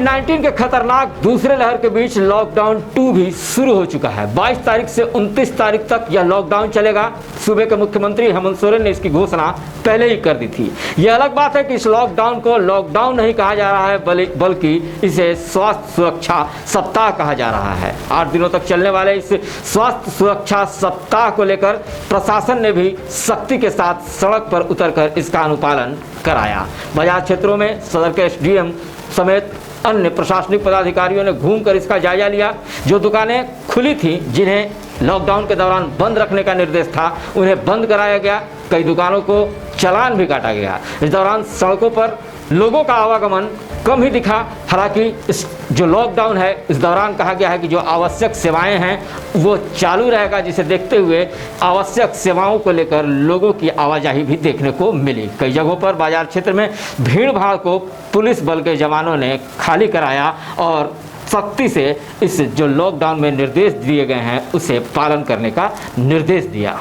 कोविड-19 के खतरनाक दूसरे लहर के बीच लॉकडाउन 2 भी शुरू हो चुका है। 22 तारीख से 29 तारीख तक यह लॉकडाउन चलेगा। सूबे के मुख्यमंत्री हेमंत सोरेन ने इसकी घोषणा पहले ही कर दी थी। यह अलग बात है कि इस लॉकडाउन को लॉकडाउन नहीं कहा जा रहा है, बल्कि इसे स्वास्थ्य सुरक्षा सप्ताह कहा जा रहा है। 8 दिनों तक चलने वाले इस स्वास्थ्य सुरक्षा सप्ताह को लेकर प्रशासन ने भी सख्ती के साथ सड़क पर उतरकर इसका अनुपालन कराया। बाजार क्षेत्रों में सदर के एसडीएम समेत अन्य प्रशासनिक पदाधिकारियों ने घूमकर इसका जायजा लिया। जो दुकानें खुली थी, जिन्हें लॉकडाउन के दौरान बंद रखने का निर्देश था, उन्हें बंद कराया गया। कई दुकानों को चालान भी काटा गया। इस दौरान सड़कों पर लोगों का आवागमन कम ही दिखा। हालांकि इस जो लॉकडाउन है, इस दौरान कहा गया है कि जो आवश्यक सेवाएं हैं वो चालू रहेगा, जिसे देखते हुए आवश्यक सेवाओं को लेकर लोगों की आवाजाही भी देखने को मिली। कई जगहों पर बाजार क्षेत्र में भीड़ भाड़ को पुलिस बल के जवानों ने खाली कराया और सख्ती से इस जो लॉकडाउन में निर्देश दिए गए हैं उसे पालन करने का निर्देश दिया।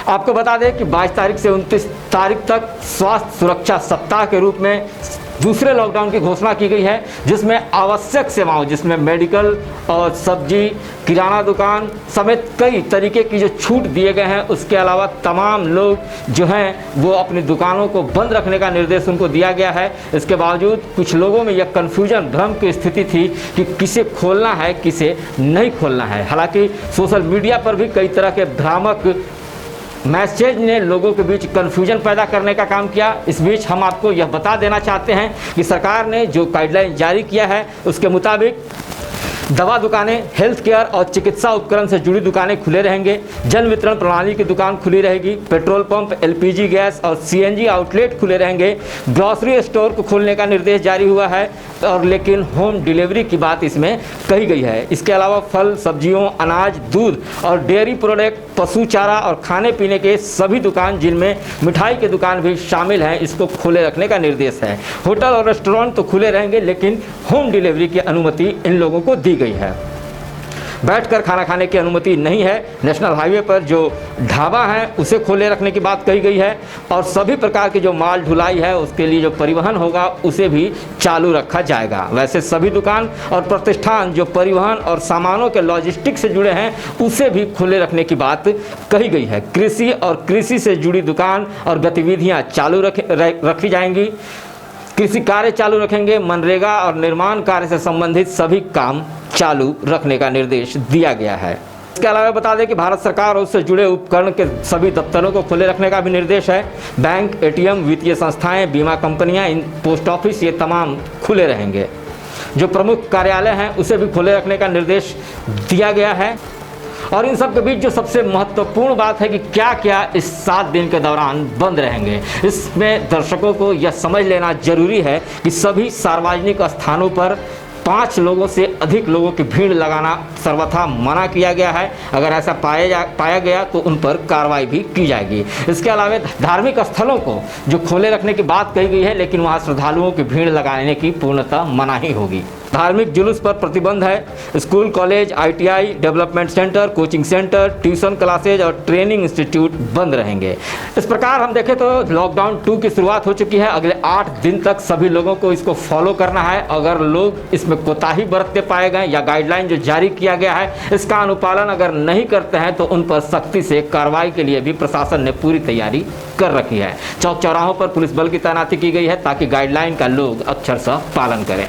आपको बता दें कि 22 तारीख से 29 तारीख तक स्वास्थ्य सुरक्षा सप्ताह के रूप में दूसरे लॉकडाउन की घोषणा की गई है, जिसमें आवश्यक सेवाओं, जिसमें मेडिकल और सब्जी, किराना दुकान समेत कई तरीके की जो छूट दिए गए हैं। उसके अलावा तमाम लोग जो हैं वो अपनी दुकानों को बंद रखने का निर्देश उनको दिया गया है। इसके बावजूद कुछ लोगों में यह कन्फ्यूजन, भ्रम की स्थिति थी कि किसे खोलना है, किसे नहीं खोलना है। हालांकि सोशल मीडिया पर भी कई तरह के भ्रामक मैसेज ने लोगों के बीच कन्फ्यूजन पैदा करने का काम किया। इस बीच हम आपको यह बता देना चाहते हैं कि सरकार ने जो गाइडलाइन जारी किया है उसके मुताबिक दवा दुकानें, हेल्थ केयर और चिकित्सा उपकरण से जुड़ी दुकानें खुले रहेंगे। जन वितरण प्रणाली की दुकान खुली रहेगी। पेट्रोल पंप, एलपीजी गैस और सीएनजी आउटलेट खुले रहेंगे। ग्रॉसरी स्टोर को खोलने का निर्देश जारी हुआ है और लेकिन होम डिलीवरी की बात इसमें कही गई है। इसके अलावा फल, सब्जियों, अनाज, दूध और डेयरी प्रोडक्ट, पशु चारा और खाने पीने के सभी दुकान, जिनमें मिठाई की दुकान भी शामिल हैं, इसको खुले रखने का निर्देश है। होटल और रेस्टोरेंट तो खुले रहेंगे, लेकिन होम डिलीवरी की अनुमति इन लोगों को दी गई है। बैठकर खाना खाने की अनुमति नहीं है। नेशनल हाईवे पर जो ढाबा है उसे खोले रखने की बात कही गई है और सभी प्रकार की जो माल ढुलाई है उसके लिए जो परिवहन होगा उसे भी चालू रखा जाएगा। वैसे सभी दुकान और प्रतिष्ठान जो परिवहन और सामानों के लॉजिस्टिक से जुड़े हैं उसे भी खुले रखने की बात कही गई है। कृषि और कृषि से जुड़ी दुकान और गतिविधियाँ चालू रखी जाएंगी। कृषि कार्य चालू रखेंगे। मनरेगा और निर्माण कार्य से संबंधित सभी काम चालू रखने का निर्देश दिया गया है। इसके अलावा बता दें कि भारत सरकार और उससे जुड़े उपकरण के सभी दफ्तरों को खुले रखने का भी निर्देश है। बैंक, एटीएम, वित्तीय संस्थाएं, बीमा कंपनियां, पोस्ट ऑफिस, ये तमाम खुले रहेंगे। जो प्रमुख कार्यालय हैं उसे भी खुले रखने का निर्देश दिया गया है। और इन सब के बीच जो सबसे महत्वपूर्ण बात है कि क्या क्या इस 7 दिन के दौरान बंद रहेंगे, इसमें दर्शकों को यह समझ लेना जरूरी है कि सभी सार्वजनिक स्थानों पर 5 लोगों से अधिक लोगों की भीड़ लगाना सर्वथा मना किया गया है। अगर ऐसा पाया गया तो उन पर कार्रवाई भी की जाएगी। इसके अलावा धार्मिक स्थलों को जो खोले रखने की बात कही गई है, लेकिन वहाँ श्रद्धालुओं की भीड़ लगाने की पूर्णतः मनाही होगी। धार्मिक जुलूस पर प्रतिबंध है। School, college, ITI, development centre, coaching centre, tuition classes और ट्रेनिंग इंस्टीट्यूट बंद रहेंगे। इस प्रकार हम देखें तो लॉकडाउन 2 की शुरुआत हो चुकी है। अगले 8 दिन तक सभी लोगों को इसको फॉलो करना है। अगर लोग इसमें कोताही बरतते पाए गए या गाइडलाइन जो जारी किया गया है इसका अनुपालन अगर नहीं करते हैं तो उन पर सख्ती से कार्रवाई के लिए भी प्रशासन ने पूरी तैयारी कर रखी है। चौक चौराहों पर पुलिस बल की तैनाती की गई है ताकि गाइडलाइन का लोग अक्षरशः पालन करें।